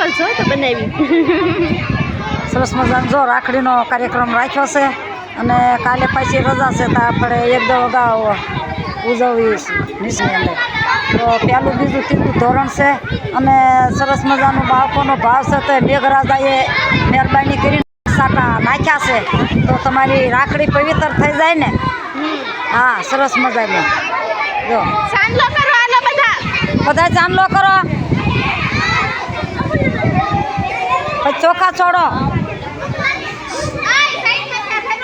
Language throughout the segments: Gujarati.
મોકલશો તો બનાવી. સરસ મજાનો જો રાખડીનો કાર્યક્રમ રાખ્યો છે અને કાલે પાછી રજા છે તો આપણે એક દો અગાઉ ઉજવવી નિશની અંદર. તો પહેલું બીજું ત્રીજું ધોરણ છે અને સરસ મજાનું બાળકોનો ભાવ છે તો મેઘરાજાએ મહેરબાની કરીને સાટા નાખ્યા છે તો તમારી રાખડી પવિત્ર થઈ જાય ને. હા સરસ મજાની જો ચાંદલો કરો આલો બધા ચાંદલો કરો પછી ચોખા છોડો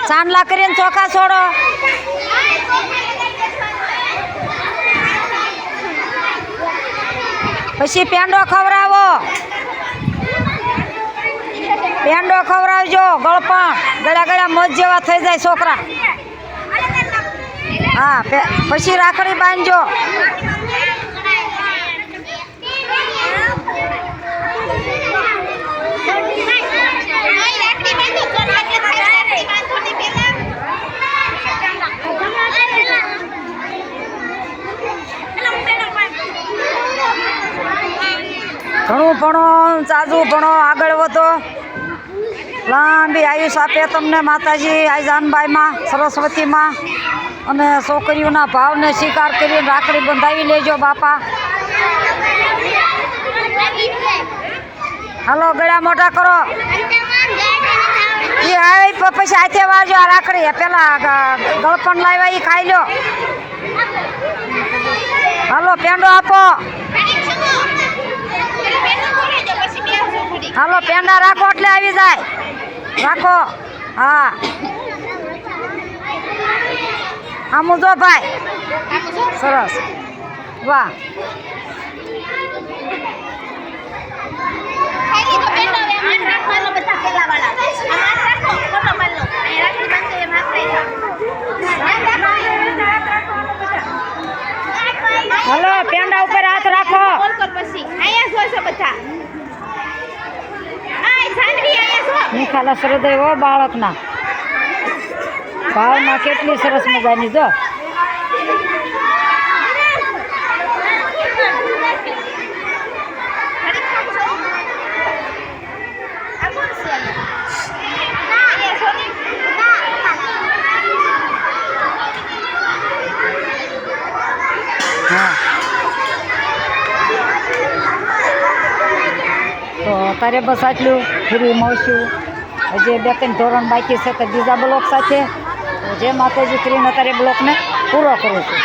ચાંદલા કરીને ચોખા છોડો. પછી પેંડો ખવડાવો પેંડો ખવડાવજો ગળપણ ગળા ગળા મોજ જેવા થઈ જાય છોકરા. હા પછી રાખડી બાંધજો. ઘણું ભણો ચાજુ ભણો આગળ વધો લાંબી આયુષ આપે તમને માતાજી આ જાનબાઈમાં સરસ્વતીમાં અને છોકરીઓના ભાવને સ્વીકાર કરીને રાખડી બંધાવી લેજો બાપા. હાલો ગળા મોટા કરો એ આવી પછી હાથે વાળજો આ રાખડી પેલા ગળપણ લાવ્યા એ ખાઈ લો. હાલો પેંડો આપો. હાલો પેંડા રાખો એટલે આવી જાય રાખો. હા આમું જો ભાઈ સરસ વાહ. હલો પેંડા ઉપર હાથ રાખો. નિખાલા હૃદય હો બાળકના ભાવના કેટલી સરસ મજાની જો. હા તો તારે બસ આટલું ફ્રી મળશું. હજી 2-3 ધોરણ બાકી છે તો બીજા બ્લોક સાથે જે માતાજી કરીને અત્યારે બ્લોકને પૂરો કરું છું.